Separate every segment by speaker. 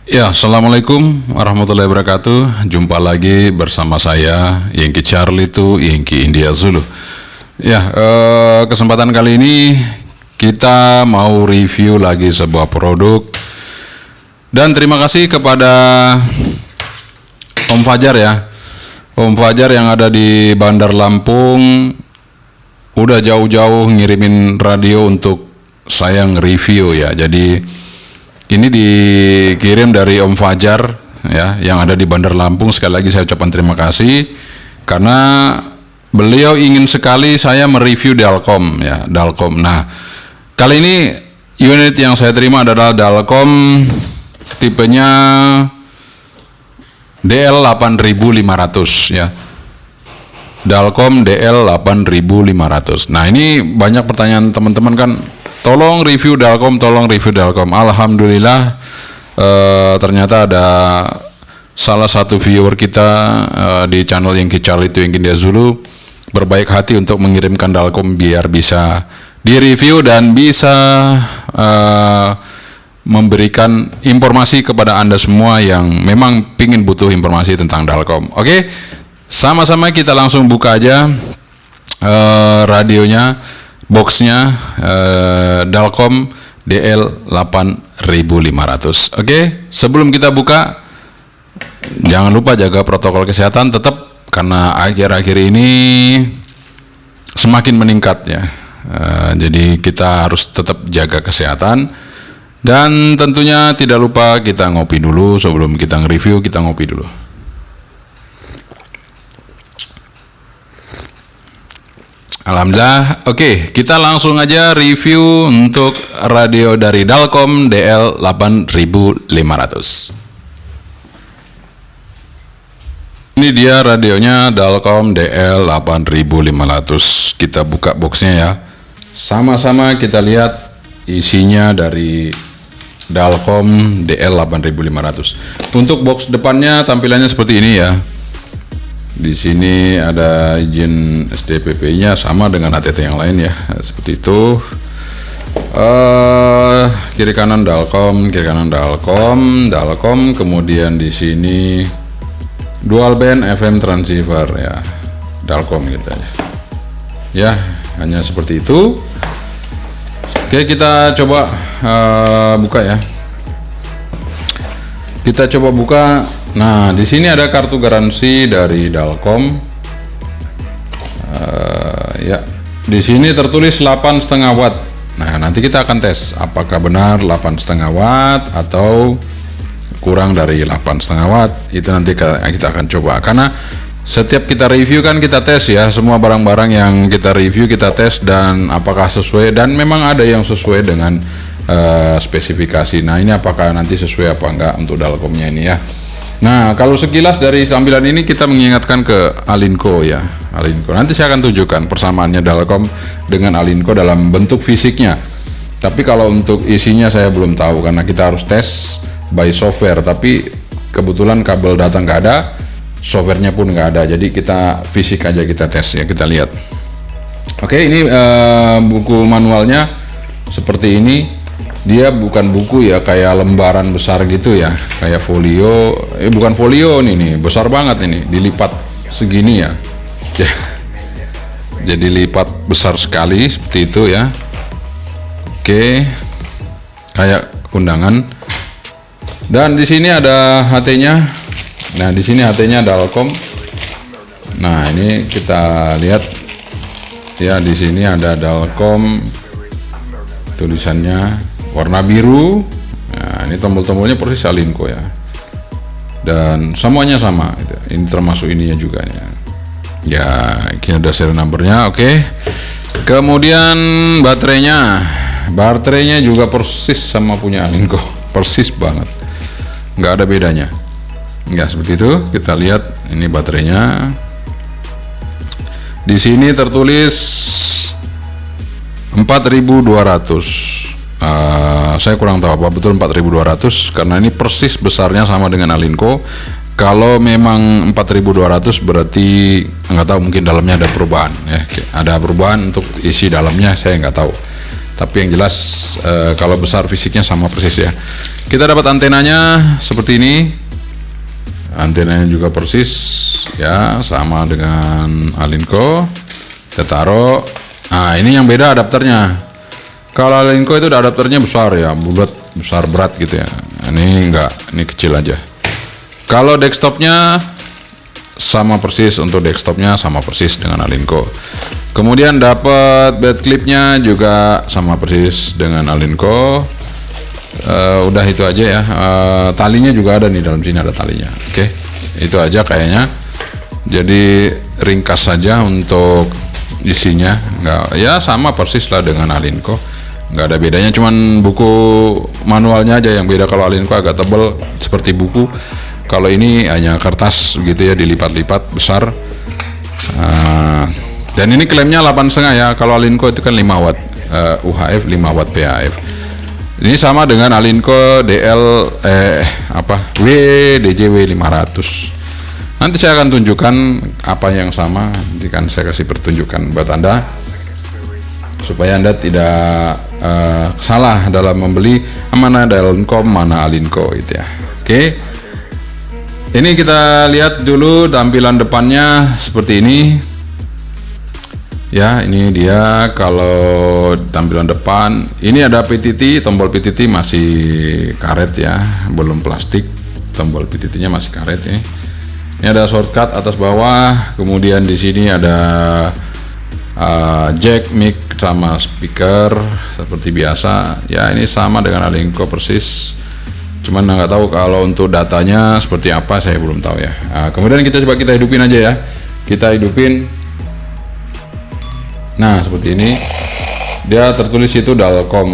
Speaker 1: Ya, Assalamualaikum warahmatullahi wabarakatuh. Jumpa lagi bersama saya, Yankee Charlie to Yankee India Zulu. Ya, kesempatan kali ini kita mau review lagi sebuah produk. Dan terima kasih kepada Om Fajar ya. Om Fajar yang ada di Bandar Lampung udah jauh-jauh ngirimin radio untuk saya nge-review ya. Jadi ini dikirim dari Om Fajar ya, yang ada di Bandar Lampung. Sekali lagi saya ucapkan terima kasih karena beliau ingin sekali saya mereview Dalkom ya, Dalkom. Nah, kali ini unit yang saya terima adalah Dalkom tipenya DL8500 ya. Dalkom DL8500. Nah, ini banyak pertanyaan teman-teman kan, tolong review Dalkom, tolong review Dalkom. Alhamdulillah ternyata ada salah satu viewer kita di channel Yankee Charlie to Yankee India Zulu berbaik hati untuk mengirimkan Dalkom biar bisa direview dan bisa memberikan informasi kepada Anda semua yang memang pingin butuh informasi tentang Dalkom. Oke, sama-sama kita langsung buka aja radionya, boxnya, Dalkom DL8500. Oke, sebelum kita buka, jangan lupa jaga protokol kesehatan tetap, karena akhir-akhir ini semakin meningkat ya. Jadi kita harus tetap jaga kesehatan. Dan tentunya tidak lupa kita ngopi dulu sebelum kita nge-review, kita ngopi dulu. Alhamdulillah. Oke, kita langsung aja review untuk radio dari Dalkom DL8500. Ini dia radionya Dalkom DL8500. Kita buka boxnya ya. Sama-sama kita lihat isinya dari Dalkom DL8500. Untuk box depannya tampilannya seperti ini ya. Di sini ada izin SDPP-nya sama dengan HTT yang lain ya, seperti itu. Kiri kanan Dalkom, kiri kanan Dalkom, Dalkom. Kemudian di sini dual band FM transceiver ya, Dalkom gitu aja. Ya, hanya seperti itu. Oke, kita coba buka ya. Kita coba buka. Nah, di sini ada kartu garansi dari Dalkom. Ya, di sini tertulis 8,5 watt. Nah, nanti kita akan tes apakah benar 8,5 watt atau kurang dari 8,5 watt. Itu nanti kita akan coba, karena setiap kita review kan kita tes ya, semua barang-barang yang kita review kita tes dan apakah sesuai, dan memang ada yang sesuai dengan spesifikasi. Nah, ini apakah nanti sesuai apa enggak untuk Dalkomnya ini ya. Nah, kalau sekilas dari tampilan ini kita mengingatkan ke Alinco ya, Alinco. Nanti saya akan tunjukkan persamaannya Dalkom dengan Alinco dalam bentuk fisiknya. Tapi kalau untuk isinya saya belum tahu karena kita harus tes by software. Tapi kebetulan kabel datang nggak ada, softwarenya pun nggak ada, jadi kita fisik aja kita tes ya, kita lihat. Oke, ini buku manualnya seperti ini. Dia bukan buku ya, kayak lembaran besar gitu ya, kayak folio. Bukan folio nih, besar banget ini, dilipat segini ya. Jadi lipat besar sekali seperti itu ya. Oke, kayak undangan. Dan di sini ada HT-nya. Nah, di sini HT-nya Dalkom. Nah, ini kita lihat ya, di sini ada Dalkom, tulisannya warna biru. Nah, ini tombol-tombolnya persis Alinco ya, dan semuanya sama. Ini termasuk ininya juga ya. Ya, ini ada serial numbernya. Oke. Kemudian baterainya juga persis sama punya Alinco, persis banget, nggak ada bedanya. Ya, seperti itu. Kita lihat ini baterainya. Di sini tertulis 4200. Saya kurang tahu apa betul 4200 karena ini persis besarnya sama dengan Alinco. Kalau memang 4200 berarti nggak tahu, mungkin dalamnya ada perubahan ya. Ada perubahan untuk isi dalamnya, saya nggak tahu. Tapi yang jelas kalau besar fisiknya sama persis ya. Kita dapat antenanya seperti ini. Antenanya juga persis ya, sama dengan Alinco. Kita taruh. Nah, ini yang beda adapternya. Kalau Alinco itu adapternya besar ya, bulat, besar, berat gitu ya. Ini enggak, ini kecil aja. Kalau desktopnya sama persis, untuk desktopnya sama persis dengan Alinco. Kemudian dapat bed clipnya juga sama persis dengan Alinco. Udah itu aja ya. Talinya juga ada nih, dalam sini ada talinya. Oke, itu aja kayaknya. Jadi ringkas saja untuk isinya, nggak ya, sama persis lah dengan Alinco, nggak ada bedanya, cuman buku manualnya aja yang beda. Kalau Alinco agak tebal seperti buku, kalau ini hanya kertas gitu ya, dilipat-lipat besar. Dan ini klaimnya 8,5 ya. Kalau Alinco itu kan 5 watt UHF, 5 watt PHF. Ini sama dengan Alinco WDJW 500. Nanti saya akan tunjukkan apa yang sama, nanti kan saya kasih pertunjukan buat Anda supaya Anda tidak salah dalam membeli mana Delcom, mana Alinco itu ya. Oke. Ini kita lihat dulu tampilan depannya seperti ini. Ya, ini dia. Kalau tampilan depan, ini ada PTT, tombol PTT masih karet ya, belum plastik. Tombol PTT-nya masih karet ini. Ini ada shortcut atas bawah, kemudian di sini ada jack, mic sama speaker seperti biasa. Ya, ini sama dengan Alinco persis. Cuman nggak tahu kalau untuk datanya seperti apa, saya belum tahu ya. Kemudian kita coba kita hidupin aja ya. Kita hidupin. Nah, seperti ini. Dia tertulis itu Delcom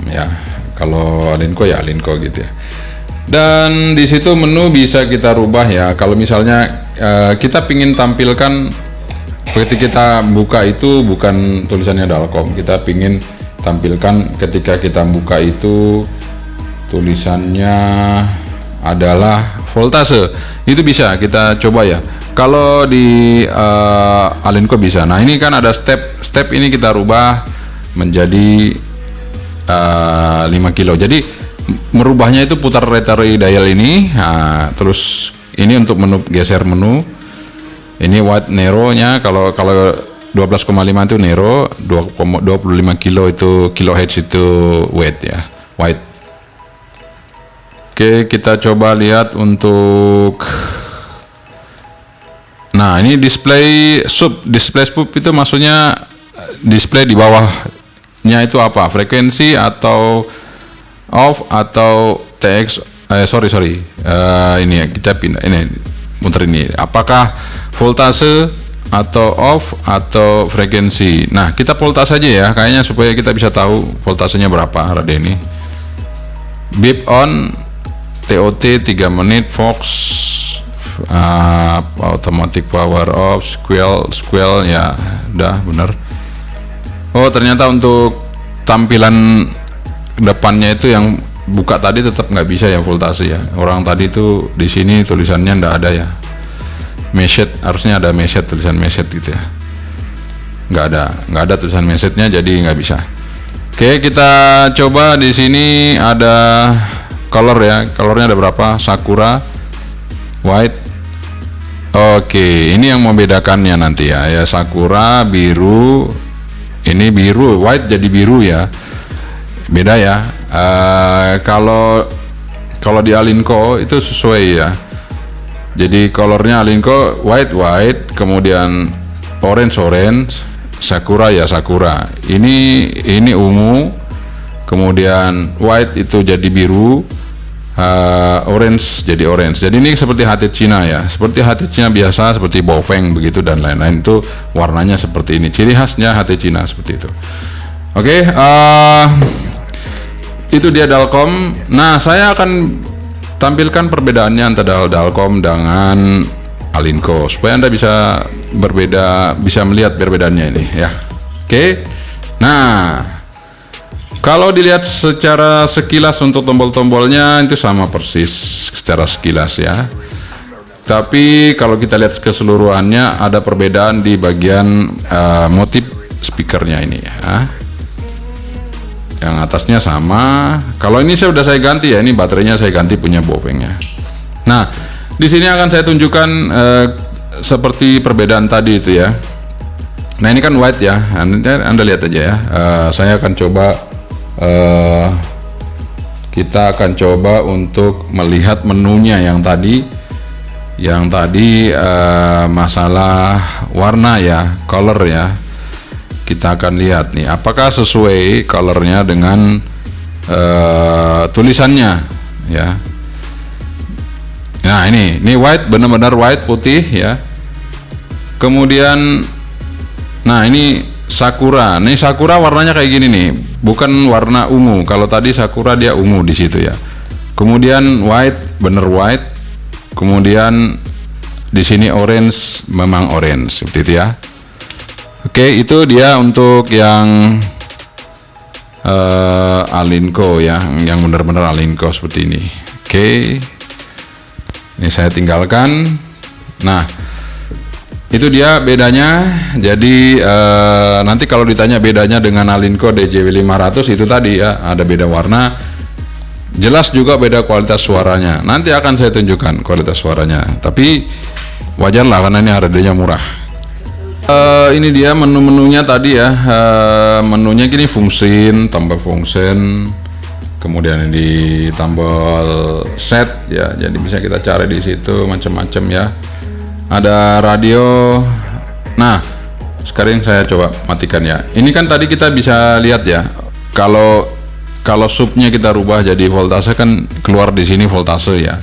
Speaker 1: ya. Kalau Alinco ya Alinco gitu ya. Dan di situ menu bisa kita rubah ya. Kalau misalnya kita pingin tampilkan ketika kita buka itu bukan tulisannya Delcom, kita pingin tampilkan ketika kita buka itu tulisannya adalah voltase, itu bisa kita coba ya. Kalau di Alinco bisa. Nah, ini kan ada step ini kita rubah menjadi 5 kilo. Jadi merubahnya itu putar rotary dial ini. Nah, terus ini untuk menu, geser menu. Ini watt nero-nya, kalau 12,5 itu nero, 25 kilo itu kilohertz itu watt ya, watt. Oke, kita coba lihat untuk, nah ini display sub itu maksudnya display di bawahnya itu apa, frekuensi atau off atau TX, ini ya, kita pindah, ini muter ini, apakah voltase atau off atau frekuensi. Nah, kita voltase aja ya kayaknya supaya kita bisa tahu voltasenya berapa rada ini. Beep on, TOT 3 menit, Fox, automatic power off, squeal ya udah bener. Oh, ternyata untuk tampilan depannya itu yang buka tadi tetap nggak bisa ya voltase ya. Orang tadi itu di sini tulisannya nggak ada ya. Message, harusnya ada message, tulisan message gitu ya. Nggak ada tulisan message-nya, jadi nggak bisa. Oke, kita coba di sini ada color ya. Colornya ada berapa? Sakura, white. Oke, ini yang membedakannya nanti ya. Ya, Sakura biru. Ini biru, white jadi biru ya. Beda ya. Kalau di Alinco itu sesuai ya. Jadi colornya Alinco white, kemudian orange, Sakura ya Sakura. Ini ungu, kemudian white itu jadi biru, orange jadi orange. Jadi ini seperti HT Cina ya, seperti HT Cina biasa, seperti Baofeng begitu dan lain-lain, itu warnanya seperti ini. Ciri khasnya HT Cina seperti itu. Oke, itu dia Delcom. Nah, saya akan tampilkan perbedaannya antara Delcom dengan Alinco supaya Anda bisa melihat perbedaannya ini ya. Oke. Nah, kalau dilihat secara sekilas untuk tombol-tombolnya itu sama persis secara sekilas ya. Tapi kalau kita lihat keseluruhannya ada perbedaan di bagian motif speakernya ini ya. Yang atasnya sama. Kalau ini sudah saya ganti ya, ini baterainya saya ganti punya Bofengnya. Nah, di sini akan saya tunjukkan seperti perbedaan tadi itu ya. Nah, ini kan white ya. Anda lihat aja ya. Saya akan coba kita akan coba untuk melihat menunya yang tadi. Yang tadi masalah warna ya, color ya. Kita akan lihat nih apakah sesuai colornya dengan tulisannya ya. Nah, ini white, benar-benar white, putih ya. Kemudian nah, ini sakura. Nih sakura warnanya kayak gini nih, bukan warna ungu. Kalau tadi sakura dia ungu di situ ya. Kemudian white, bener white. Kemudian di sini orange, memang orange seperti itu ya. Oke, itu dia untuk yang Alinco ya, yang benar-benar Alinco seperti ini. Oke, ini saya tinggalkan. Nah, itu dia bedanya. Jadi nanti kalau ditanya bedanya dengan Alinco DJW 500 itu tadi ya, ada beda warna, jelas juga beda kualitas suaranya. Nanti akan saya tunjukkan kualitas suaranya, tapi wajar lah karena ini harganya murah. Ini dia menu-menunya tadi ya. Menunya gini, function, tambah function, kemudian di tombol set ya, jadi bisa kita cari di situ macam-macam ya. Ada radio. Nah, sekarang saya coba matikan ya. Ini kan tadi kita bisa lihat ya, kalau subnya kita rubah jadi voltase kan keluar di sini voltase ya.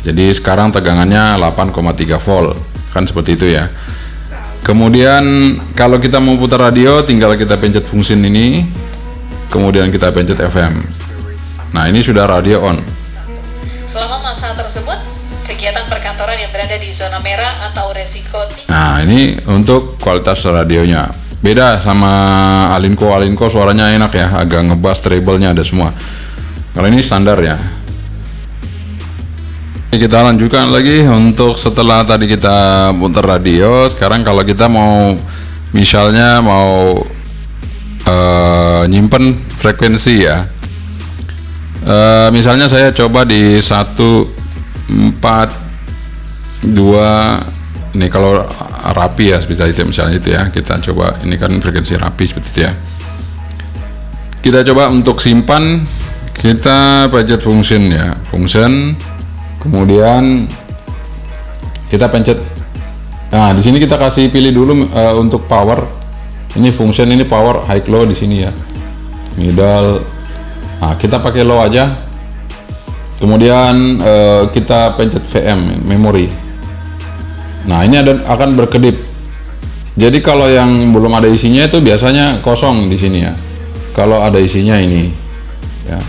Speaker 1: Jadi sekarang tegangannya 8,3 volt kan, seperti itu ya. Kemudian kalau kita mau putar radio, tinggal kita pencet function ini, kemudian kita pencet FM. Nah, ini sudah radio on.
Speaker 2: Selama masa tersebut, kegiatan perkantoran yang berada di zona merah atau resiko tinggi.
Speaker 1: Nah, ini untuk kualitas radionya. Beda sama Alinco. Alinco suaranya enak ya, agak ngebass, treble-nya ada semua. Kalau ini standar ya. Kita lanjutkan lagi untuk setelah tadi kita putar radio. Sekarang kalau kita mau misalnya mau nyimpen frekuensi ya, misalnya saya coba di 142. Ini kalau rapi ya, bisa itu misalnya itu ya. Kita coba, ini kan frekuensi rapi seperti itu ya. Kita coba untuk simpan, kita pencet function ya, function. Kemudian kita pencet. Nah, di sini kita kasih pilih dulu untuk power. Ini function, ini power high low di sini ya. Middle. Nah, kita pakai low aja. Kemudian kita pencet VM, memory. Nah, ini akan berkedip. Jadi kalau yang belum ada isinya itu biasanya kosong di sini ya. Kalau ada isinya ini ya.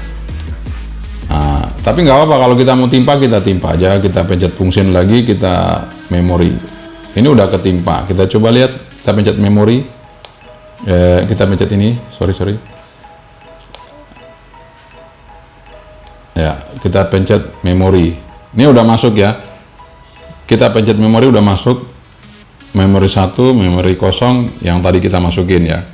Speaker 1: Nah, tapi nggak apa-apa, kalau kita mau timpa, kita timpa aja. Kita pencet function lagi, kita memory. Ini udah ketimpa. Kita coba lihat, kita pencet memory. Kita pencet ini, sorry. Ya, kita pencet memory. Ini udah masuk ya. Kita pencet memory, udah masuk. Memory 1, memory kosong yang tadi kita masukin ya.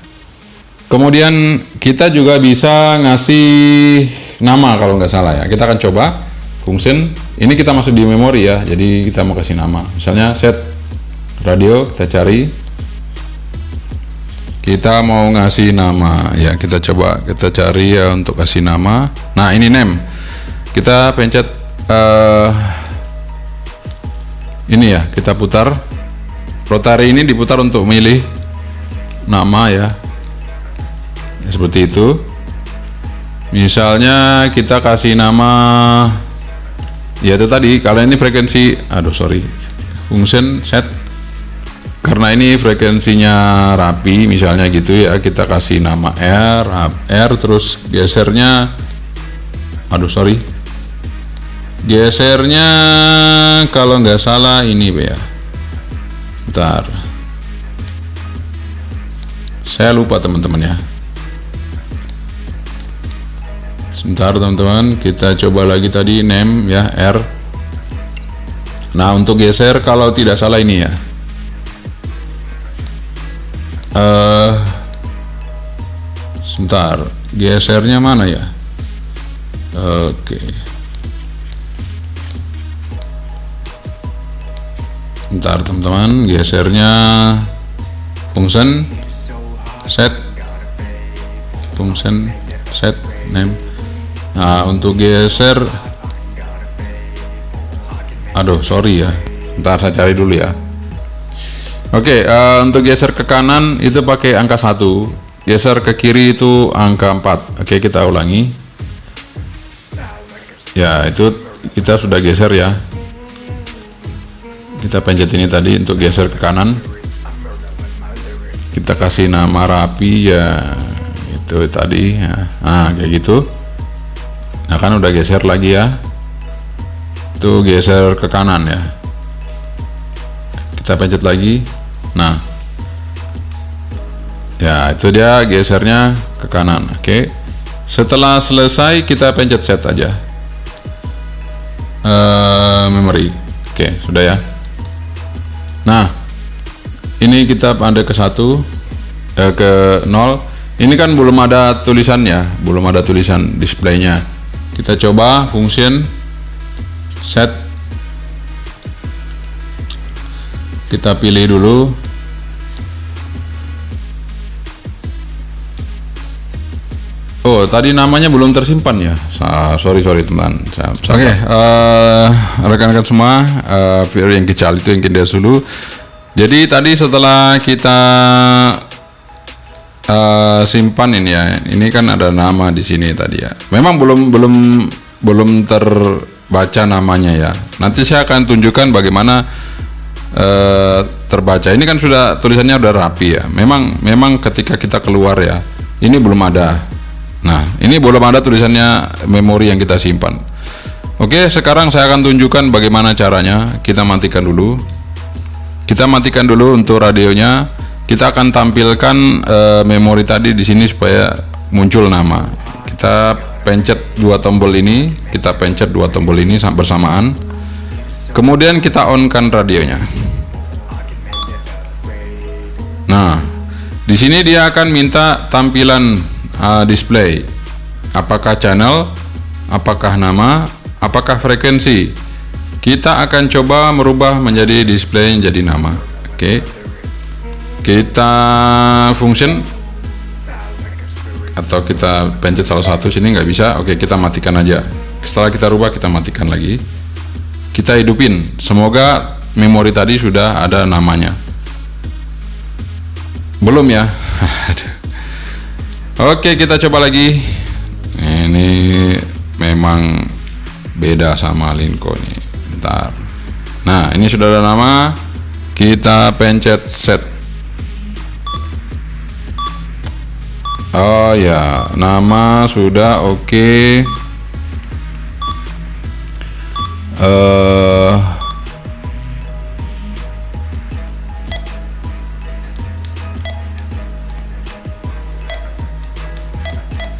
Speaker 1: Kemudian kita juga bisa ngasih nama kalau nggak salah ya. Kita akan coba function. Ini kita masuk di memori ya. Jadi kita mau kasih nama. Misalnya set radio, kita cari. Kita mau ngasih nama ya. Kita coba, kita cari ya untuk kasih nama. Nah, ini name. Kita pencet ini ya. Kita putar. Rotary ini diputar untuk milih nama ya. Seperti itu. Misalnya kita kasih nama ya itu tadi, kalau ini frekuensi, function set, karena ini frekuensinya rapi misalnya gitu ya, kita kasih nama R, terus gesernya gesernya kalau nggak salah ini ya, bentar, saya lupa teman-teman ya. Sebentar teman-teman, kita coba lagi tadi name ya, R. Nah, untuk geser kalau tidak salah ini ya, sebentar, gesernya mana ya? Oke. Bentar teman-teman, gesernya function set name. Nah, untuk geser, aduh sorry ya, ntar saya cari dulu ya. Oke, untuk geser ke kanan itu pakai angka 1, geser ke kiri itu angka 4. Oke, kita ulangi ya. Itu kita sudah geser ya, kita pencet ini tadi untuk geser ke kanan, kita kasih nama rapi ya, itu tadi ya. Nah kayak gitu. Nah kan udah geser lagi ya, tuh geser ke kanan ya, kita pencet lagi. Nah ya, itu dia gesernya ke kanan. Oke, setelah selesai kita pencet set aja, memory. Oke, sudah ya. Nah ini kita ada ke 1, ke 0. Ini kan belum ada tulisannya, belum ada tulisan displaynya. Kita coba function set, kita pilih dulu. Oh, tadi namanya belum tersimpan ya. Sorry teman. Oke, rekan-rekan semua, video yang kecil itu yang kita dulu. Jadi tadi setelah kita simpan ini ya, ini kan ada nama di sini tadi ya. Memang belum terbaca namanya ya. Nanti saya akan tunjukkan bagaimana terbaca. Ini kan sudah tulisannya udah rapi ya. Memang ketika kita keluar ya, ini belum ada. Nah, ini belum ada tulisannya memori yang kita simpan. Oke, sekarang saya akan tunjukkan bagaimana caranya. Kita matikan dulu. Kita matikan dulu untuk radionya. Kita akan tampilkan memori tadi di sini supaya muncul nama. Kita pencet dua tombol ini, bersamaan. Kemudian kita on-kan radionya. Nah, di sini dia akan minta tampilan display, apakah channel, apakah nama, apakah frekuensi. Kita akan coba merubah menjadi display jadi nama. Oke, kita function atau kita pencet salah satu, sini nggak bisa. Oke, kita matikan aja. Setelah kita rubah, kita matikan lagi, kita hidupin. Semoga memori tadi sudah ada namanya. Belum ya? Oke, kita coba lagi. Ini memang beda sama Linko nih. Bentar. Nah, ini sudah ada nama. Kita pencet set. Oh ya, nama sudah oke.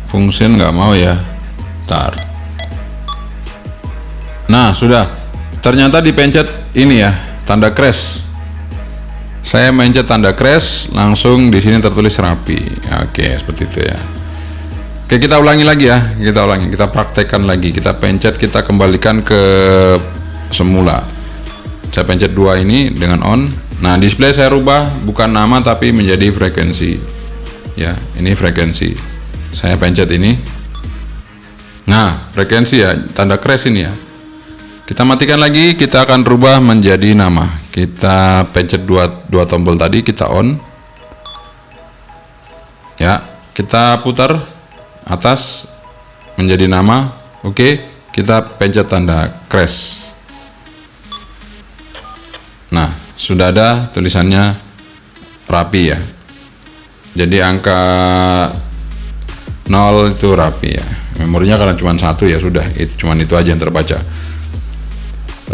Speaker 1: Function nggak mau ya. Tar. Nah, sudah. Ternyata dipencet ini ya, tanda crash. Saya mencet tanda crash, langsung di sini tertulis rapi. Oke, seperti itu ya. Oke, kita ulangi lagi ya. Kita praktekkan lagi. Kita pencet, kita kembalikan ke semula. Saya pencet dua ini dengan on. Nah, display saya rubah bukan nama tapi menjadi frekuensi. Ya, ini frekuensi. Saya pencet ini. Nah, frekuensi ya, tanda crash ini ya. Kita matikan lagi, kita akan rubah menjadi nama. Kita pencet dua tombol tadi, kita on. Ya, kita putar atas menjadi nama. Oke, kita pencet tanda crash. Nah, sudah ada tulisannya rapi ya. Jadi angka 0 itu rapi ya. Memorinya karena cuma satu ya sudah, cuman itu aja yang terbaca.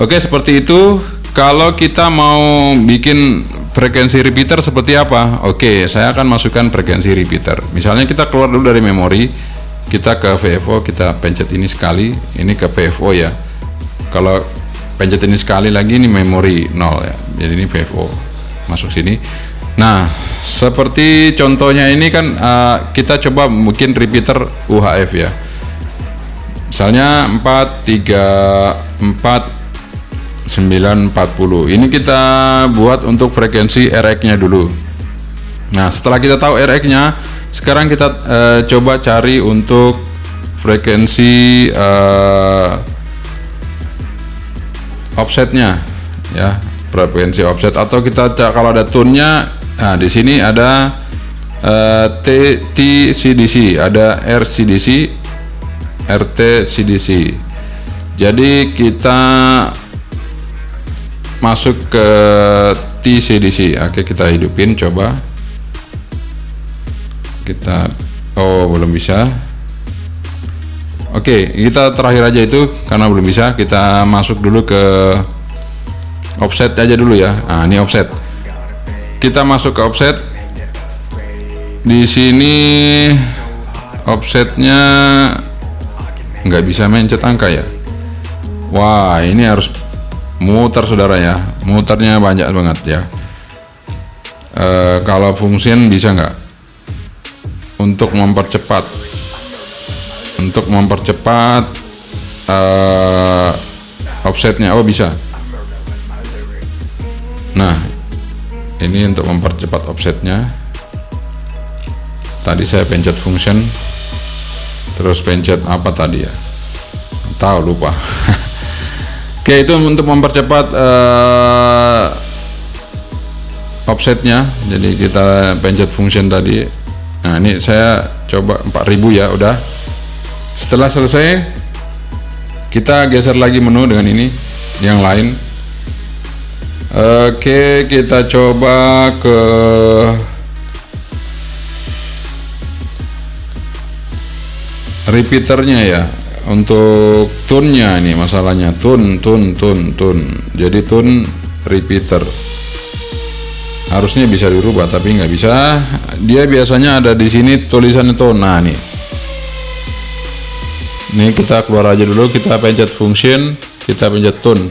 Speaker 1: Oke, seperti itu. Kalau kita mau bikin frekuensi repeater seperti apa? Oke, saya akan masukkan frekuensi repeater. Misalnya kita keluar dulu dari memori, kita ke VFO, kita pencet ini sekali, ini ke VFO ya. Kalau pencet ini sekali lagi, ini memori 0 ya. Jadi ini VFO. Masuk sini. Nah, seperti contohnya ini kan kita coba mungkin repeater UHF ya. Misalnya 4, 3, 4, 9, 40. Ini kita buat untuk frekuensi RX-nya dulu. Nah, setelah kita tahu RX-nya, sekarang kita coba cari untuk frekuensi offsetnya ya, frekuensi offset, atau kita kalau ada tune-nya. Nah, di sini ada TCDC, ada RCDC, RTCDC. Jadi kita masuk ke TCDC. Oke, kita hidupin, coba kita, oh belum bisa. Oke, kita terakhir aja itu karena belum bisa. Kita masuk dulu ke offset aja dulu ya. Nah, ini offset. Kita masuk ke offset. Di sini offsetnya nggak bisa mencet angka ya. Wah, ini harus muter saudara ya. Muternya banyak banget ya. Kalau function bisa nggak? Untuk mempercepat offsetnya, oh bisa. Nah, ini untuk mempercepat offsetnya. Tadi saya pencet function, terus pencet apa tadi ya, tahu, lupa. Oke, itu untuk mempercepat offsetnya. Jadi kita pencet function tadi. Nah, ini saya coba 4000 ya, udah. Setelah selesai, kita geser lagi menu dengan ini yang lain. Oke, kita coba ke repeaternya ya. Untuk tune-nya ini masalahnya, tune. Jadi tune repeater harusnya bisa dirubah, tapi nggak bisa. Dia biasanya ada di sini tulisan tone. Nah, ini kita keluar aja dulu, kita pencet function, kita pencet tune.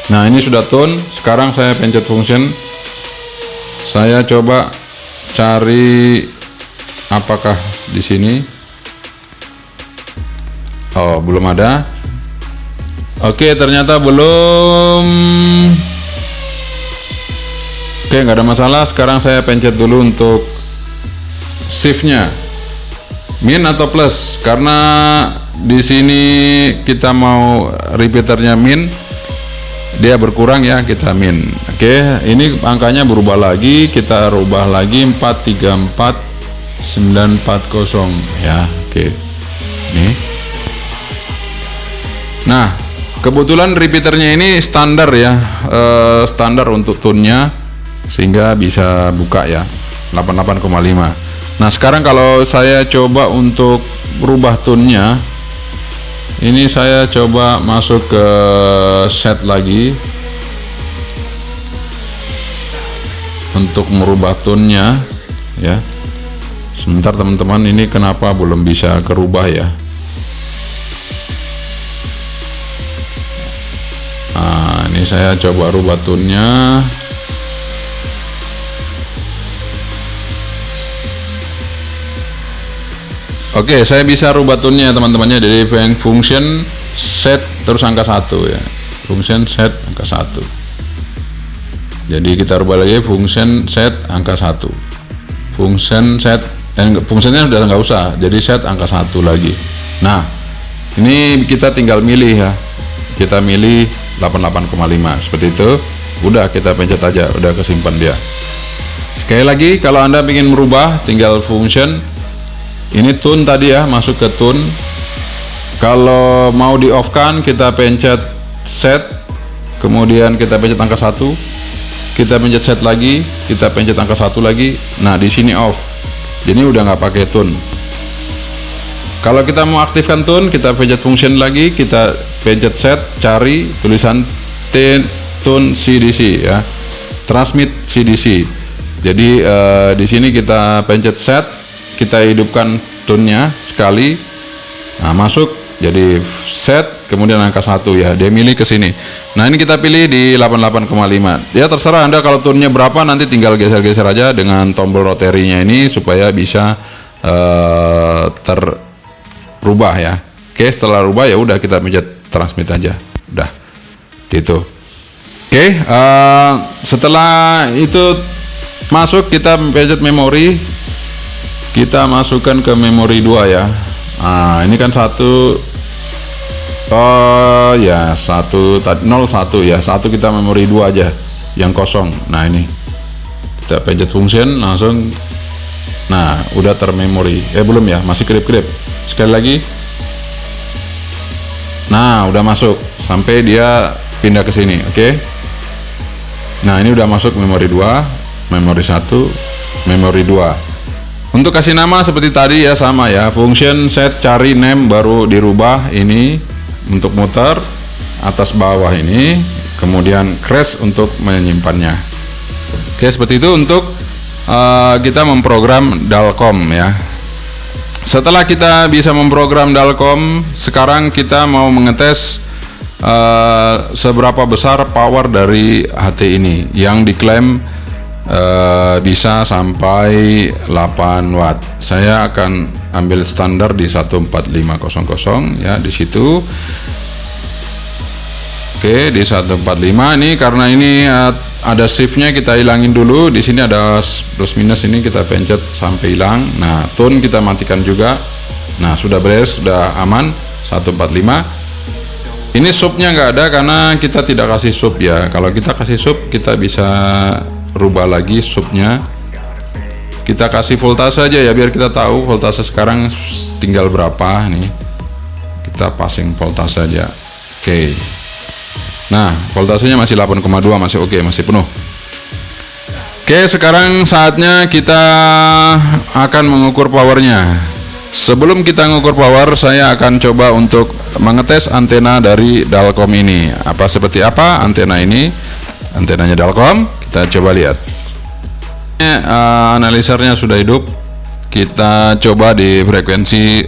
Speaker 1: Nah, ini sudah tune. Sekarang saya pencet function. Saya coba cari apakah di sini. Oh, belum ada. Oke, ternyata belum. Oke, nggak ada masalah. Sekarang saya pencet dulu untuk shift-nya. Min atau plus, karena di sini kita mau repeaternya min, dia berkurang ya, kita min. Oke, ini angkanya berubah lagi, kita rubah lagi 434940 ya. Oke, nih. Nah, kebetulan repeaternya ini standar ya, standar untuk tune-nya, sehingga bisa buka ya 88,5. Nah, sekarang kalau saya coba untuk berubah tune-nya, ini saya coba masuk ke set lagi untuk merubah tune-nya ya. Sebentar teman-teman, ini kenapa belum bisa kerubah ya? Nah, ini saya coba rubah tune-nya. Oke, saya bisa rubah tune-nya teman-temannya dari function set terus angka 1 ya. Function set angka 1. Jadi kita rubah lagi function set angka 1. Function set, fungsinya udah nggak usah. Jadi set angka 1 lagi. Nah, ini kita tinggal milih ya. Kita milih 88,5 seperti itu. Udah, kita pencet aja, udah kesimpan dia. Sekali lagi, kalau Anda ingin merubah, tinggal function. Ini tune tadi ya, masuk ke tune. Kalau mau di off kan, kita pencet set, kemudian kita pencet angka 1, kita pencet set lagi, kita pencet angka 1 lagi. Nah, di sini off, jadi udah nggak pakai tune. Kalau kita mau aktifkan tune, kita pencet function lagi, kita pencet set, cari tulisan tune CDC ya, transmit CDC. Jadi di sini kita pencet set, kita hidupkan tune-nya sekali. Nah, masuk Jadi set kemudian angka 1 ya, dia milih ke sini. Nah ini kita pilih di 88,5. Ya terserah Anda kalau tune-nya berapa, nanti tinggal geser-geser aja dengan tombol roterinya ini supaya bisa terubah ya. Oke, setelah rubah ya udah kita pencet transmit aja, udah gitu. Oke, setelah itu masuk kita pencet memori, kita masukkan ke memori 2 ya. Nah ini kan 1 ya 01 ya, 1 kita memori 2 aja yang kosong. Nah ini kita pencet function langsung. Nah udah termemori, belum ya, masih kedip-kedip. Sekali lagi. Nah udah masuk sampai dia pindah ke sini. Oke. Nah ini udah masuk memori 2, memori 1, memori 2. Untuk kasih nama seperti tadi ya, sama ya, function set cari name baru dirubah ini untuk muter atas bawah ini, kemudian crash untuk menyimpannya. Oke, seperti itu untuk kita memprogram Dalcom ya. Setelah kita bisa memprogram Dalcom, sekarang kita mau mengetes seberapa besar power dari HT ini yang diklaim bisa sampai 8 watt. Saya akan ambil standar di 14500 ya, di situ. Oke, di 145 ini karena ini ada shiftnya, kita hilangin dulu. Di sini ada plus minus, ini kita pencet sampai hilang. Nah, tune kita matikan juga. Nah, sudah beres, sudah aman 145. Ini subnya nggak ada karena kita tidak kasih sub ya. Kalau kita kasih sub, kita bisa rubah lagi subnya. Kita kasih voltase aja ya, biar kita tahu voltase sekarang tinggal berapa nih. Kita passing voltase aja. Oke. Nah, voltasenya masih 8,2, masih oke, masih penuh. Oke, sekarang saatnya kita akan mengukur powernya. Sebelum kita mengukur power, saya akan coba untuk mengetes antena dari Dalcom ini. Seperti apa antena ini? Antenanya Dalcom, kita coba lihat. Analisernya sudah hidup. Kita coba di frekuensi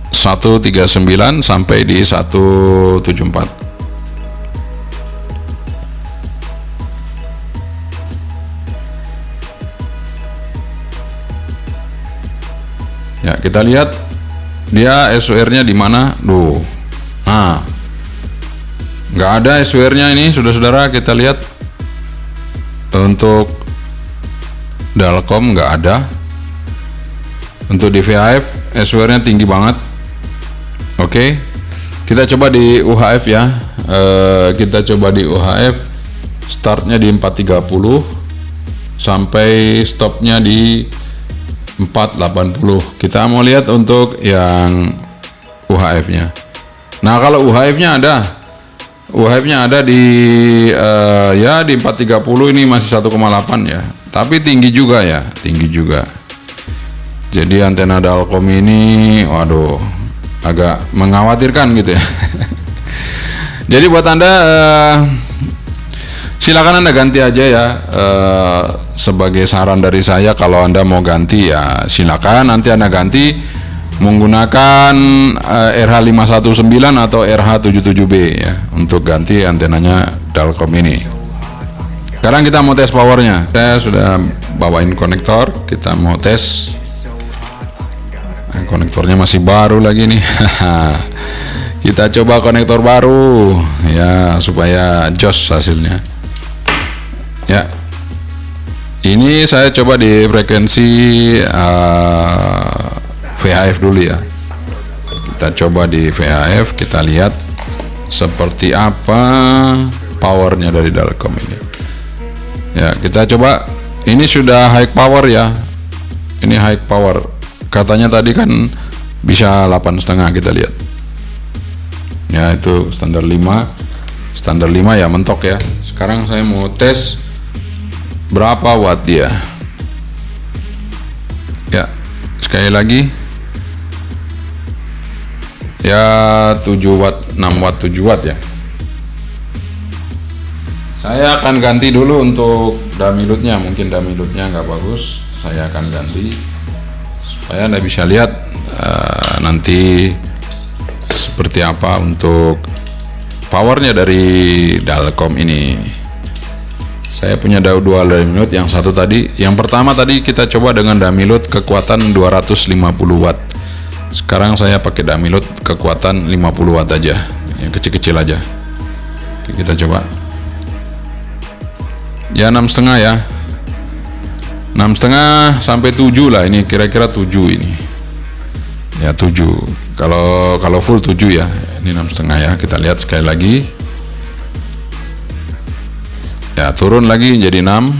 Speaker 1: 139 sampai di 174. Ya, kita lihat dia SWR-nya di mana. Nah, nggak ada SWR-nya ini, saudara-saudara. Kita lihat untuk Dalcom nggak ada. Untuk di VHF SWR-nya tinggi banget. Oke, kita coba di UHF ya. Kita coba di UHF, startnya di 430 sampai stopnya di 480. Kita mau lihat untuk yang UHF-nya. Nah, kalau UHF-nya ada di ya di 430, ini masih 1,8 ya. Tapi tinggi juga ya, tinggi juga. Jadi antena Dalcom ini waduh, agak mengkhawatirkan gitu ya. Jadi buat Anda silakan Anda ganti aja ya. Sebagai saran dari saya, kalau Anda mau ganti ya silakan, nanti Anda ganti menggunakan RH519 atau RH77B ya, untuk ganti antenanya Dalcom ini. Sekarang kita mau tes powernya. Saya sudah bawain konektor, kita mau tes. Konektornya masih baru lagi nih. Kita coba konektor baru ya, supaya jos hasilnya ya. Ini saya coba di frekuensi VHF dulu ya. Kita coba di VHF, kita lihat seperti apa powernya dari Dalcom ini ya. Kita coba, ini sudah high power ya, ini high power. Katanya tadi kan bisa 8,5, kita lihat ya, itu standar 5 ya, mentok ya. Sekarang saya mau tes berapa watt dia ya. Sekali lagi ya, 7 watt, 6 watt, 7 watt ya. Saya akan ganti dulu untuk dummy load-nya. Mungkin dummy load-nya nggak bagus, saya akan ganti supaya Anda bisa lihat nanti seperti apa untuk powernya dari Dalcom ini. Saya punya dua Damilot, yang satu tadi, yang pertama tadi kita coba dengan Damilot kekuatan 250 watt. Sekarang saya pakai Damilot kekuatan 50 watt aja, yang kecil-kecil aja. Oke, kita coba. Ya 6,5 ya. 6,5 sampai 7 lah, ini kira-kira 7 ini. Ya 7. Kalau full 7 ya. Ini 6,5 ya. Kita lihat sekali lagi. Ya turun lagi jadi 6.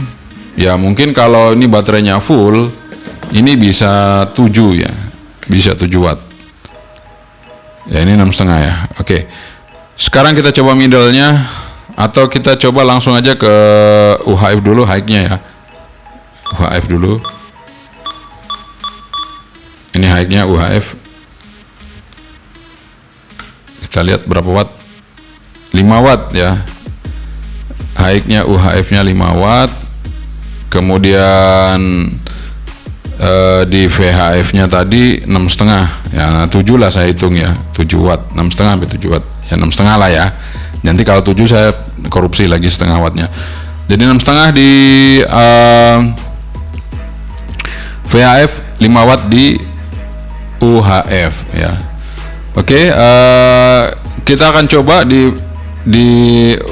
Speaker 1: Ya mungkin kalau ini baterainya full, ini bisa 7 ya. Bisa 7 watt. Ya ini 6,5 ya. Oke. Sekarang kita coba middle-nya, atau kita coba langsung aja ke UHF dulu, high-nya ya. UHF dulu. Ini high-nya UHF. Kita lihat berapa watt. 5 watt ya. High-nya UHF-nya 5 watt. Kemudian di VHF-nya tadi 6,5 ya. 7 lah saya hitung ya. 7 watt, 6,5 sampai 7 watt. Ya 6,5 lah ya. Nanti kalau 7 saya korupsi lagi setengah wattnya. Jadi 6,5 di VHF, 5 watt di UHF ya. Oke, kita akan coba di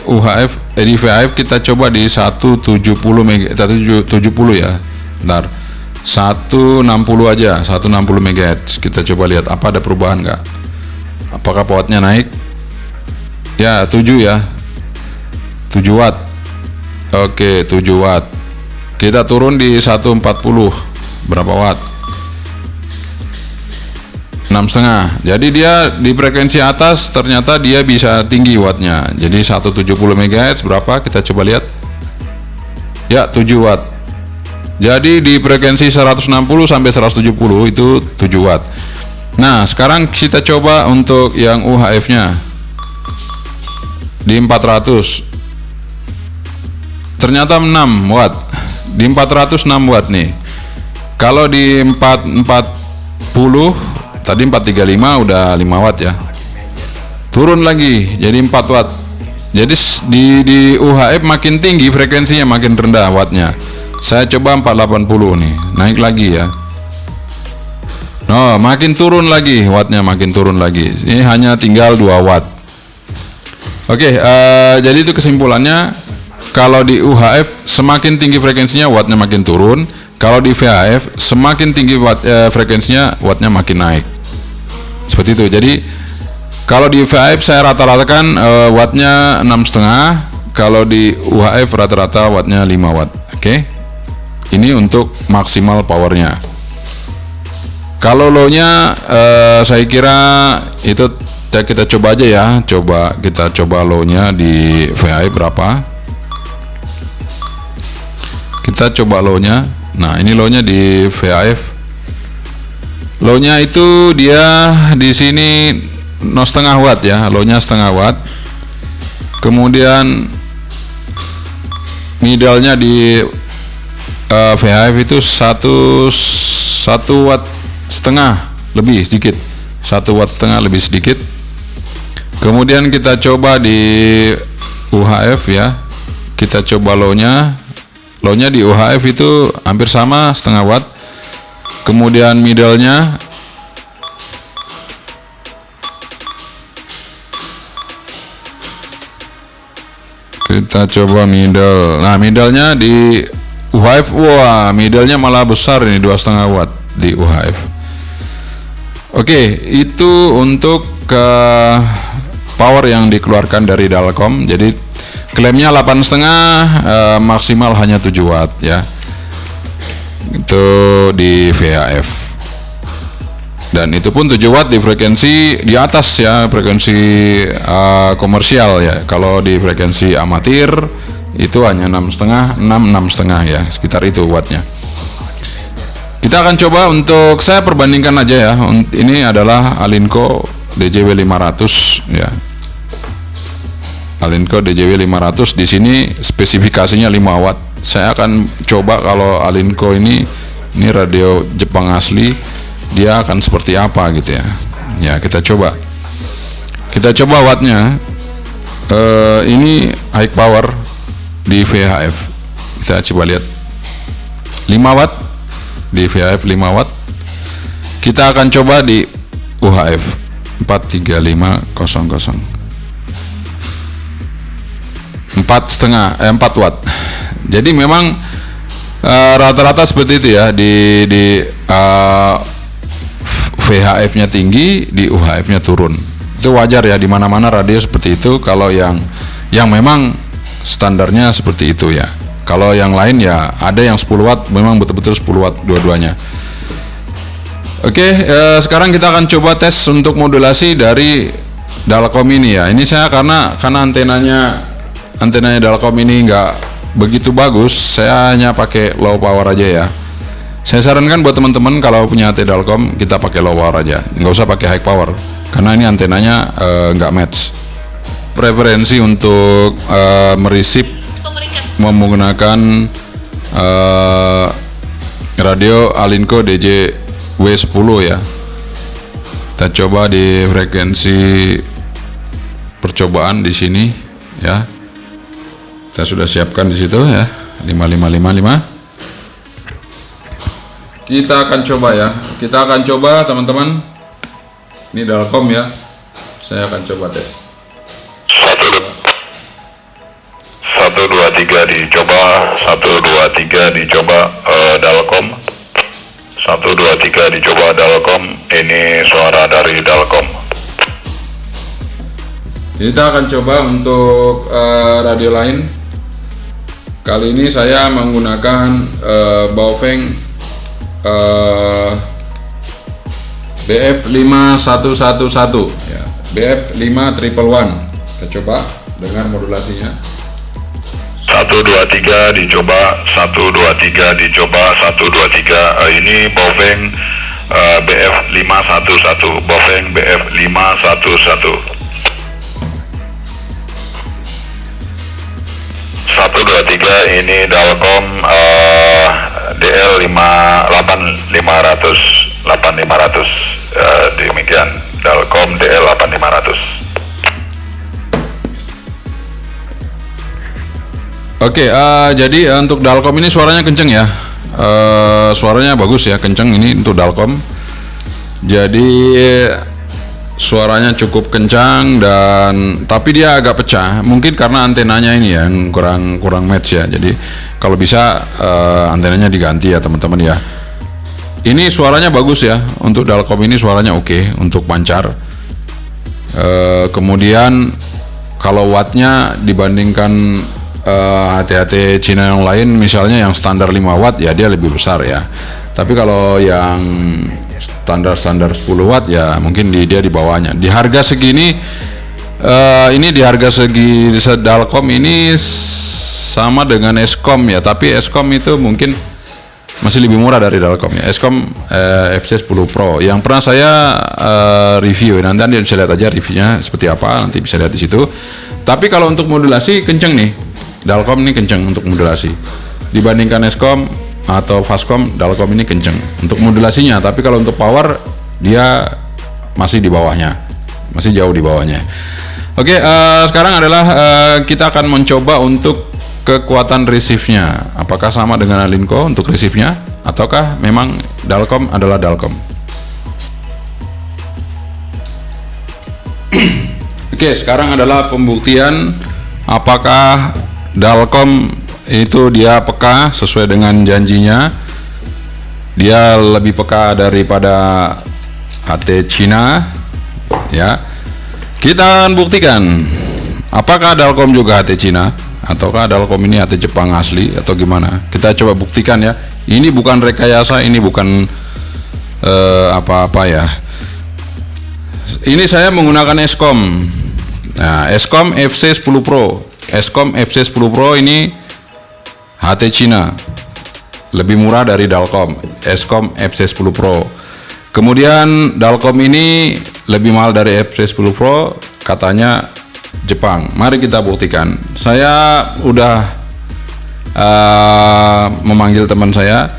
Speaker 1: UHF, di VHF kita coba di 170 ya. Bentar. 160 aja, 160 MHz. Kita coba lihat apa ada perubahan nggak. Apakah wattnya naik? Ya, 7 ya. 7 watt. Oke, 7 watt. Kita turun di 140. Berapa watt? 6,5. Jadi dia di frekuensi atas ternyata dia bisa tinggi wattnya. Jadi 170 MHz berapa? Kita coba lihat. Ya, 7 watt. Jadi di frekuensi 160 sampai 170 itu 7 watt. Nah, sekarang kita coba untuk yang UHF-nya. Di 400. Ternyata 6 watt. Di 406 watt nih. Kalau di 440 tadi 435 udah 5 watt ya. Turun lagi jadi 4 watt. Jadi di UHF makin tinggi frekuensinya, makin rendah wattnya. Saya coba 480 nih, naik lagi ya. Oh, makin turun lagi wattnya, makin turun lagi. Ini hanya tinggal 2 watt. Oke, jadi itu kesimpulannya. Kalau di UHF semakin tinggi frekuensinya wattnya makin turun. Kalau di VHF semakin tinggi frekuensinya wattnya makin naik. Seperti itu. Jadi kalau di VHF saya rata-ratakan wattnya 6,5. Kalau di UHF rata-rata wattnya 5 watt. Oke. Ini untuk maksimal powernya. Kalau low-nya saya kira itu kita coba aja ya. Kita coba low-nya di VHF berapa. Kita coba low-nya. Nah, ini low-nya di VHF. Low-nya itu dia di sini 0,5 watt ya. Low-nya 0,5 watt. Kemudian middle-nya di VHF itu 1 watt setengah lebih sedikit. 1 watt setengah lebih sedikit. Kemudian kita coba di UHF ya. Kita coba low-nya. Low-nya di UHF itu hampir sama, 0,5 watt. Kemudian middle-nya kita coba middle. Nah, middle-nya di UHF, wah, middle-nya malah besar ini, 2,5 watt di UHF. Oke, itu untuk power yang dikeluarkan dari Dalcom. Jadi klaimnya 8,5, maksimal hanya 7 watt ya. Itu di VHF. Dan itu pun 7 watt di frekuensi di atas ya, frekuensi komersial ya. Kalau di frekuensi amatir itu hanya 6,5 ya, sekitar itu wattnya. Kita akan coba untuk saya perbandingkan aja ya. Ini adalah Alinco DJW 500 ya. Alinco DJW 500 di sini spesifikasinya 5 watt. Saya akan coba kalau Alinco ini radio Jepang asli, dia akan seperti apa gitu ya. Ya, kita coba. Kita coba wattnya. Ini high power di VHF. Kita coba lihat 5 watt di VHF, 5 watt. Kita akan coba di UHF 43500 4 watt. Jadi memang rata-rata seperti itu ya, di VHF-nya tinggi, di UHF-nya turun. Itu wajar ya, di mana-mana radio seperti itu. Kalau yang memang standarnya seperti itu ya. Kalau yang lain ya ada yang 10 watt, memang betul-betul 10 watt dua-duanya. Oke, sekarang kita akan coba tes untuk modulasi dari Dalkom ini ya. Ini saya karena antenanya Dalkom ini nggak begitu bagus, saya hanya pakai low power aja ya. Saya sarankan buat teman-teman kalau punya AT Dalkom, kita pakai low power aja, nggak usah pakai high power, karena ini antenanya nggak match. Preferensi untuk merisip menggunakan radio Alinco DJW10 ya. Kita coba di frekuensi percobaan di sini ya. Kita sudah siapkan di situ ya, 5555. Kita akan coba ya. Kita akan coba teman-teman. Ini Dalkom ya. Saya akan coba tes.
Speaker 3: 1 2 3 dicoba, 1 2 3 dicoba Dalkom. 1 2 3 dicoba Dalkom. Ini suara dari Dalkom.
Speaker 1: Kita akan coba untuk radio lain. Kali ini saya menggunakan Baofeng BF5111 ya, BF5111. Kita coba dengar modulasinya.
Speaker 3: 1 2 3 dicoba, 1 2 3 dicoba, 1 2 3. Ini Baofeng BF511, Baofeng BF511. 1 2 3 ini Dalkom DL8500. Demikian Dalkom DL8500.
Speaker 1: Oke, jadi untuk Dalkom ini suaranya kenceng ya. Suaranya bagus ya, kenceng ini untuk Dalkom. Jadi suaranya cukup kencang, dan tapi dia agak pecah, mungkin karena antenanya ini ya yang kurang match ya. Jadi kalau bisa antenanya diganti ya teman-teman ya. Ini suaranya bagus ya, untuk Dalkom ini suaranya oke untuk pancar. Kemudian kalau wattnya dibandingkan HT-HT Cina yang lain, misalnya yang standar 5 watt ya dia lebih besar ya. Tapi kalau yang standar 10 watt ya mungkin dia di bawahnya. Di harga segini ini di harga segi Dalkom ini sama dengan Eskom ya, tapi Eskom itu mungkin masih lebih murah dari Dalkom ya. Eskom FC10 Pro yang pernah saya review, nanti Anda bisa lihat aja reviewnya seperti apa, nanti bisa lihat di situ. Tapi kalau untuk modulasi kenceng nih, Dalkom ini kenceng untuk modulasi dibandingkan Eskom atau Fastcom. Dalkom ini kenceng untuk modulasinya, tapi kalau untuk power dia masih di bawahnya, masih jauh di bawahnya. Oke, sekarang adalah kita akan mencoba untuk kekuatan receive-nya. Apakah sama dengan Alinco untuk receive-nya, ataukah memang Dalkom adalah Dalkom? Oke, sekarang adalah pembuktian apakah Dalkom itu dia peka sesuai dengan janjinya. Dia lebih peka daripada HT Cina ya. Kita akan buktikan apakah Dalkom juga HT Cina ataukah Dalkom ini HT Jepang asli atau gimana. Kita coba buktikan ya. Ini bukan rekayasa, ini bukan apa-apa ya. Ini saya menggunakan Eskom. Nah, Eskom FC10 Pro. Eskom FC10 Pro ini HT Cina, lebih murah dari Dalkom. Eskom FC10 Pro. Kemudian Dalkom ini lebih mahal dari FC10 Pro, katanya Jepang. Mari kita buktikan. Saya udah memanggil teman saya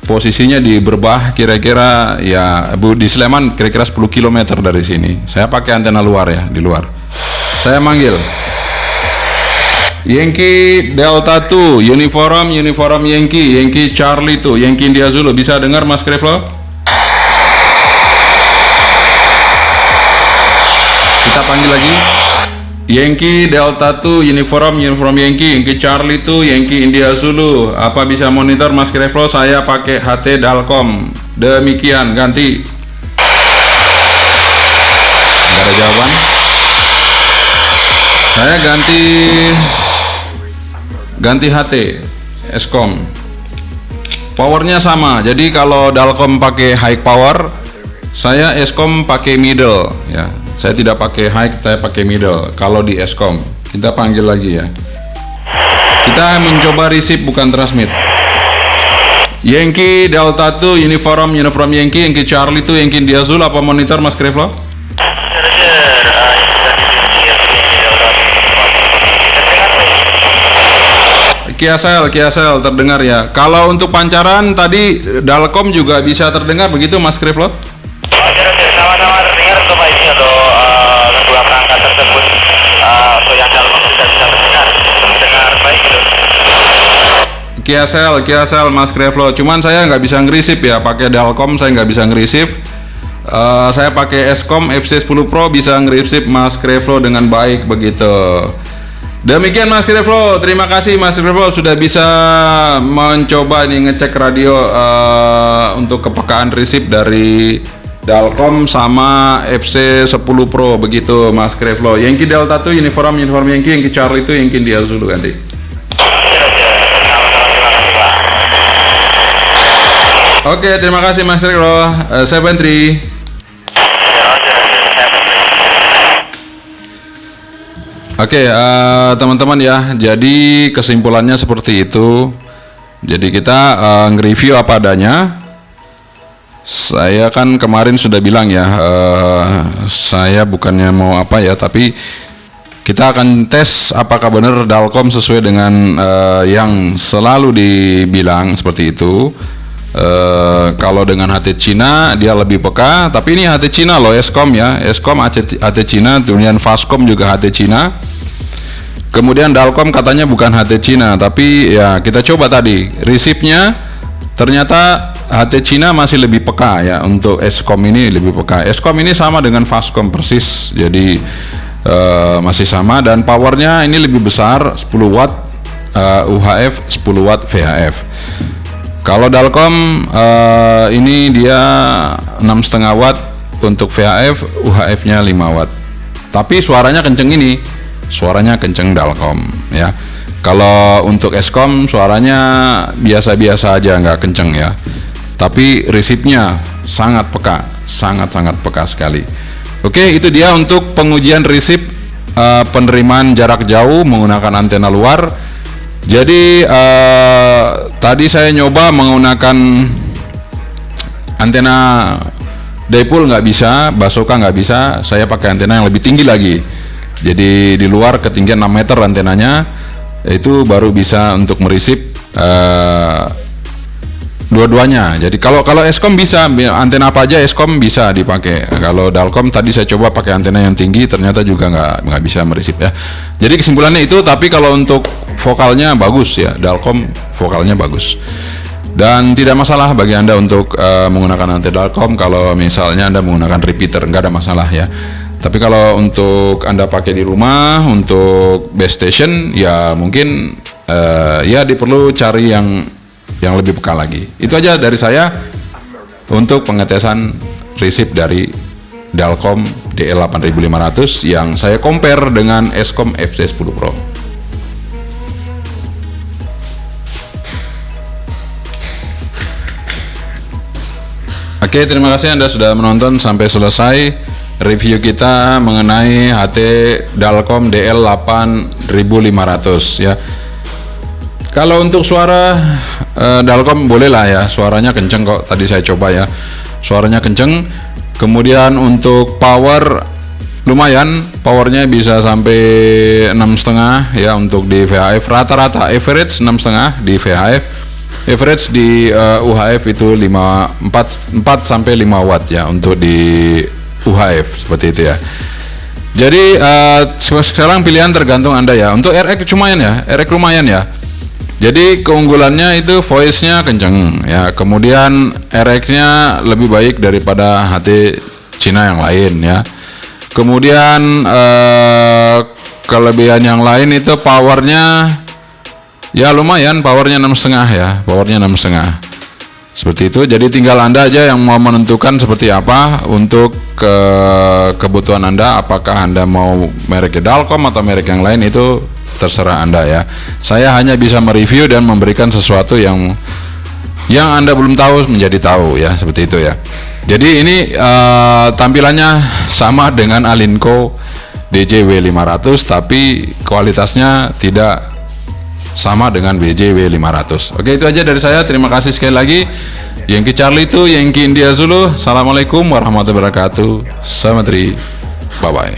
Speaker 1: posisinya di Berbah, kira-kira ya di Sleman, kira-kira 10 km dari sini. Saya pakai antena luar ya, di luar. Saya manggil Yankee Delta 2, uniform Yankee Charlie 2, Yankee India Zulu. Bisa dengar Mas Kreflo? Kita panggil lagi Yankee Delta 2, uniform Yankee Charlie 2, Yankee India Zulu. Apa bisa monitor Mas Kreflo? Saya pakai HT Dalkom. Demikian, ganti. Nggak ada jawaban. Saya ganti HT Eskom. Powernya sama. Jadi kalau Dalkom pakai high power, saya Eskom pakai middle ya. Saya tidak pakai high, saya pakai middle. Kalau di Eskom, kita panggil lagi ya. Kita mencoba receive bukan transmit. Yankee Delta 2, uniform Yankee Charlie 2, Yankee India Zulu. Apa monitor Mas Kreflo? Kiasel terdengar ya. Kalau untuk pancaran tadi Dalkom juga bisa terdengar begitu Mas Kreflo?
Speaker 4: Sama-sama terdengar untuk Pak ini untuk kedua perangkat tersebut untuk yang Dalkom bisa terdengar baik gitu.
Speaker 1: Kiasel Mas Kreflo. Cuman saya nggak bisa ngerisip ya, pakai Dalkom saya nggak bisa ngerisip. Saya pakai Eskom FC10 Pro bisa ngerisip Mas Kreflo dengan baik begitu. Demikian Mas Kreflo, terima kasih Mas Kreflo sudah bisa mencoba nih ngecek radio untuk kepekaan receive dari Dalkom sama FC10 Pro begitu Mas Kreflo. Yankee Delta 2, uniform Yankee Charlie itu Yankee India Zulu ganti. Oke, terima kasih Mas Kreflo. 73. Oke, teman-teman ya, jadi kesimpulannya seperti itu. Jadi kita nge-review apa adanya. Saya kan kemarin sudah bilang ya, saya bukannya mau apa ya, tapi kita akan tes apakah benar Dalkom sesuai dengan yang selalu dibilang seperti itu. Kalau dengan HT Cina dia lebih peka, tapi ini HT Cina loh, Eskom ya, Eskom HT Cina, kemudian Fastcom juga HT Cina, kemudian Dalkom katanya bukan HT Cina, tapi ya kita coba tadi receive-nya ternyata HT Cina masih lebih peka ya, untuk Eskom ini lebih peka. Eskom ini sama dengan Fastcom persis, jadi masih sama dan powernya ini lebih besar 10 watt UHF, 10 watt VHF. Kalau Dalkom ini dia 6,5 watt untuk VHF, UHF-nya 5 watt. Tapi suaranya kenceng ini, suaranya kenceng Dalkom ya. Kalau untuk Eskom suaranya biasa-biasa aja, nggak kenceng ya. Tapi receive-nya sangat peka, sangat-sangat peka sekali. Oke, itu dia untuk pengujian receive penerimaan jarak jauh menggunakan antena luar. Jadi tadi saya nyoba menggunakan antena dipole nggak bisa, Basoka nggak bisa, saya pakai antena yang lebih tinggi lagi. Jadi di luar ketinggian 6 meter antenanya, itu baru bisa untuk merisip dua-duanya. Jadi kalau Eskom bisa, antena apa aja Eskom bisa dipakai. Kalau Dalkom tadi saya coba pakai antena yang tinggi, ternyata juga nggak bisa merisip ya. Jadi kesimpulannya itu. Tapi kalau untuk vokalnya bagus ya, Dalkom vokalnya bagus. Dan tidak masalah bagi Anda untuk menggunakan antena Dalkom kalau misalnya Anda menggunakan repeater, nggak ada masalah ya. Tapi kalau untuk Anda pakai di rumah untuk base station ya mungkin ya diperlu cari yang lebih peka lagi. Itu aja dari saya untuk pengetesan receive dari Dalkom DL8500 yang saya compare dengan Eskom FC10 Pro. Oke, terima kasih Anda sudah menonton sampai selesai review kita mengenai HT Dalkom DL8500 ya. Kalau untuk suara Dalkom boleh lah ya, suaranya kenceng kok, tadi saya coba ya, suaranya kenceng. Kemudian untuk power lumayan, powernya bisa sampai 6,5 ya untuk di VHF, rata-rata average 6,5 di VHF. average di UHF itu 4 sampai 5 watt ya untuk di UHF seperti itu ya. Jadi sekarang pilihan tergantung Anda ya. Untuk RX lumayan ya. Jadi keunggulannya itu voice-nya kenceng ya. Kemudian RX-nya lebih baik daripada HT Cina yang lain ya. Kemudian kelebihan yang lain itu powernya ya lumayan, powernya 6,5 ya, powernya 6,5 seperti itu. Jadi tinggal Anda aja yang mau menentukan seperti apa untuk kebutuhan Anda, apakah Anda mau merek Dalkom atau merek yang lain, itu terserah Anda ya. Saya hanya bisa mereview dan memberikan sesuatu yang Anda belum tahu menjadi tahu ya, seperti itu ya. Jadi ini tampilannya sama dengan Alinco DJW 500 tapi kualitasnya tidak sama dengan BJW 500. Oke, itu aja dari saya. Terima kasih sekali lagi. Yankee Charlie itu Yankee India Zulu. Assalamualaikum warahmatullahi wabarakatuh. Selamat hari. Bye bye.